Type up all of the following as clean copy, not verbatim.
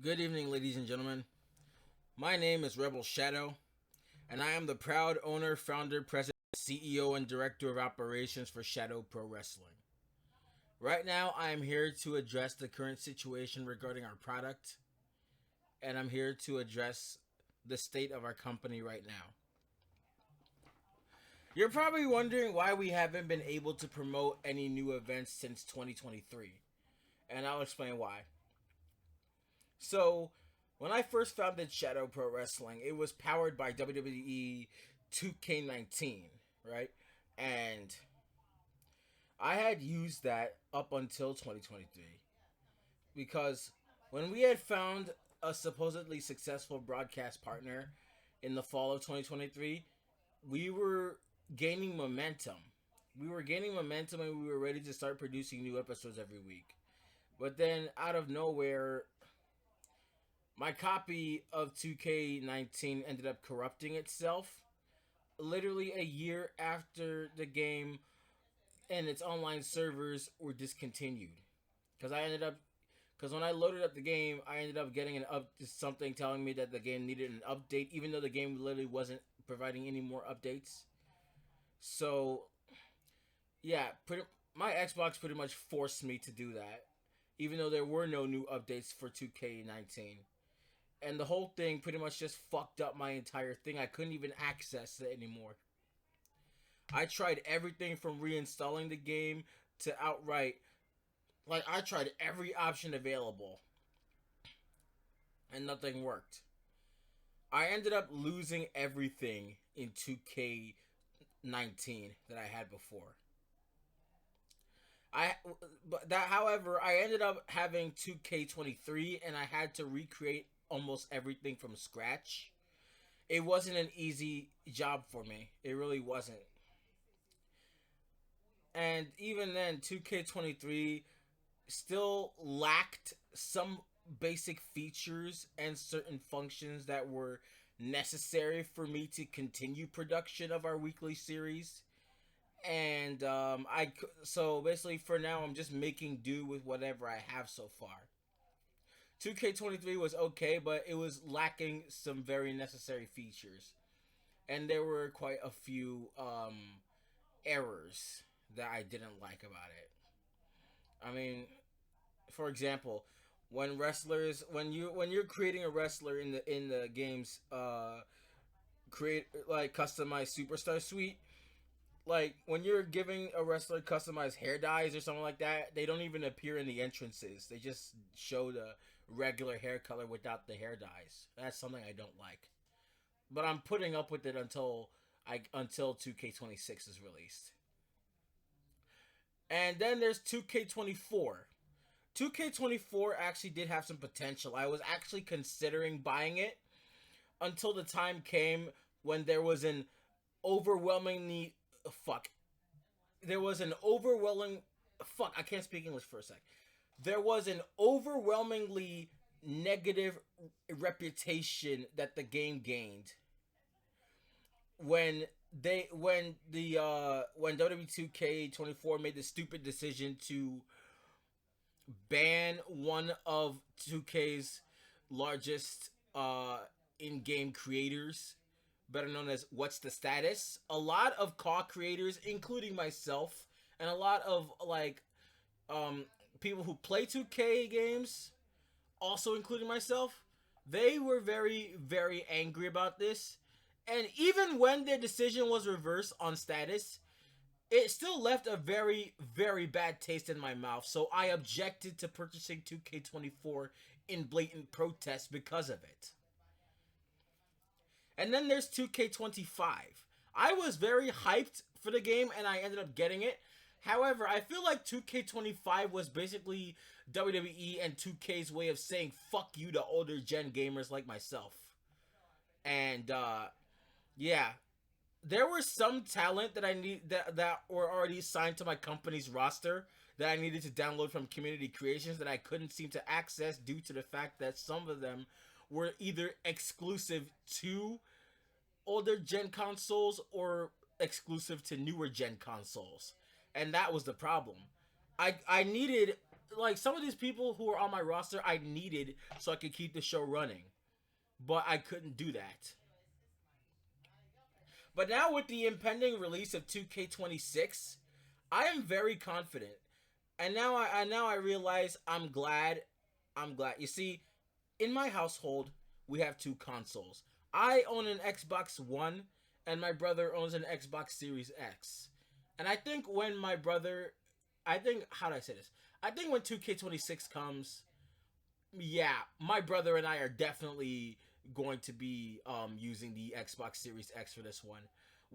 Good evening, ladies and gentlemen. My name is Rebel Shadow, and I am the proud owner, founder, president, CEO, and director of operations for Shadow Pro Wrestling. Right now, I am here to address the current situation regarding our product, and I'm here to address the state of our company right now. You're probably wondering why we haven't been able to promote any new events since 2023, and I'll explain why. So, when I first founded Shadow Pro Wrestling, it was powered by WWE 2K19, right? And I had used that up until 2023 because when we had found a supposedly successful broadcast partner in the fall of 2023, we were gaining momentum. We were gaining momentum and we were ready to start producing new episodes every week. But then out of nowhere, my copy of 2K19 ended up corrupting itself literally a year after the game and its online servers were discontinued. Because I ended up, because when I loaded up the game, I ended up getting something telling me that the game needed an update, even though the game literally wasn't providing any more updates. So yeah, my Xbox pretty much forced me to do that, even though there were no new updates for 2K19. And the whole thing pretty much just fucked up my entire thing. I couldn't even access it anymore. I tried everything from reinstalling the game to outright, like, I tried every option available and nothing worked. I ended up losing everything in 2K19 that I had before. I but that however, I ended up having 2K23 and I had to recreate almost everything from scratch. It wasn't an easy job for me. It really wasn't. And even then, 2K23 still lacked some basic features and certain functions that were necessary for me to continue production of our weekly series. And so basically for now I'm just making do with whatever I have so far. 2K23 was okay, but it was lacking some very necessary features, and there were quite a few errors that I didn't like about it. I mean, for example, when you're creating a wrestler in the game's create like customized superstar suite, like when you're giving a wrestler customized hair dyes or something like that, they don't even appear in the entrances. They just show the regular hair color without the hair dyes. That's something I don't like. But I'm putting up with it until 2K26 is released. And then there's 2K24. 2K24 actually did have some potential. I was actually considering buying it until the time came when there was an overwhelmingly fuck. There was an overwhelming fuck. I can't speak English for a sec. There was an overwhelmingly negative reputation that the game gained when when WWE 2K24 made the stupid decision to ban one of 2K's largest in-game creators, better known as What's the Status. A lot of CAW creators, including myself, and a lot of um people who play 2K games, also including myself, they were very very angry about this. And even when their decision was reversed on status, it still left a very very bad taste in my mouth. So I objected to purchasing 2K24 in blatant protest because of it. And then there's 2K25. I was very hyped for the game and I ended up getting it. However, I feel like 2K25 was basically WWE and 2K's way of saying fuck you to older gen gamers like myself. And yeah, there were some talent that I need that were already signed to my company's roster that I needed to download from community creations that I couldn't seem to access due to the fact that some of them were either exclusive to older gen consoles or exclusive to newer gen consoles. And that was the problem. I needed like some of these people who are on my roster I needed so I could keep the show running, but I couldn't do that. But now with the impending release of 2K26, I am very confident. And now I realize I'm glad. I'm glad. You see, in my household, we have two consoles. I own an Xbox One, and my brother owns an Xbox Series X. And I think when my brother, I think how do I say this? I think when 2K26 comes, yeah, my brother and I are definitely going to be using the Xbox Series X for this one.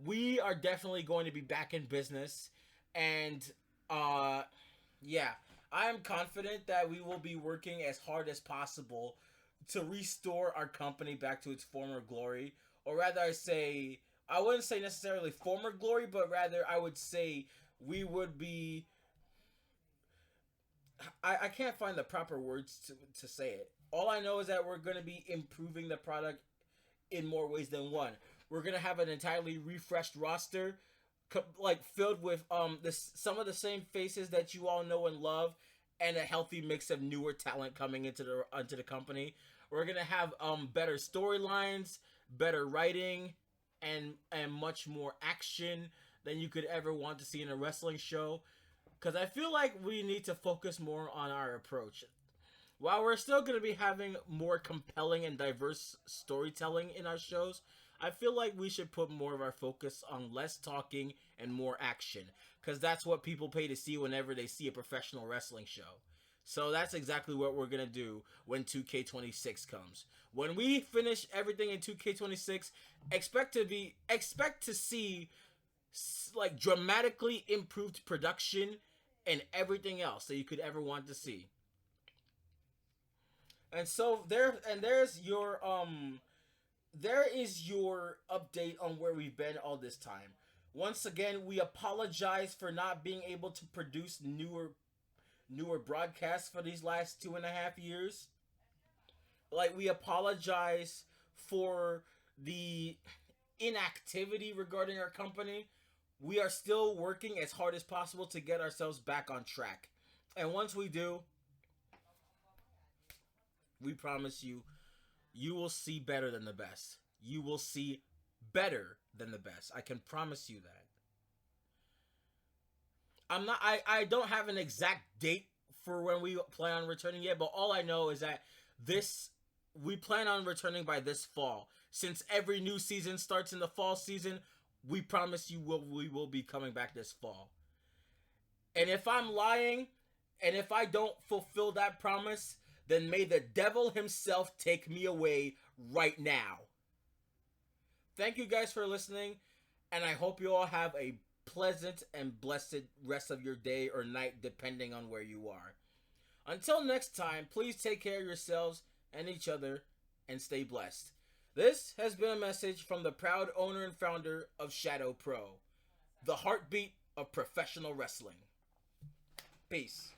We are definitely going to be back in business, and uh, yeah, I am confident that we will be working as hard as possible to restore our company back to its former glory, or rather, I wouldn't say necessarily former glory, but rather I would say we would be. I can't find the proper words to say it. All I know is that we're going to be improving the product in more ways than one. We're going to have an entirely refreshed roster, like filled with this some of the same faces that you all know and love, and a healthy mix of newer talent coming into the company. We're going to have better storylines, better writing, and much more action than you could ever want to see in a wrestling show, because I feel like we need to focus more on our approach. While we're still going to be having more compelling and diverse storytelling in our shows, I feel like we should put more of our focus on less talking and more action, because that's what people pay to see whenever they see a professional wrestling show. So that's exactly what we're going to do when 2K26 comes. When we finish everything in 2K26, expect to see like dramatically improved production and everything else that you could ever want to see. And so there is your update on where we've been all this time. Once again, we apologize for not being able to produce newer broadcasts for these last 2.5 years. Like, we apologize for the inactivity regarding our company. We are still working as hard as possible to get ourselves back on track. And once we do, we promise you, you will see better than the best. You will see better than the best. I can promise you that. I don't have an exact date for when we plan on returning yet, but all I know is that this we plan on returning by this fall. Since every new season starts in the fall season, we promise you we will be coming back this fall. And if I'm lying, and if I don't fulfill that promise, then may the devil himself take me away right now. Thank you guys for listening, and I hope you all have a pleasant and blessed rest of your day or night, depending on where you are. Until next time, please take care of yourselves and each other, and stay blessed. This has been a message from the proud owner and founder of Shadow Pro, the heartbeat of professional wrestling. Peace.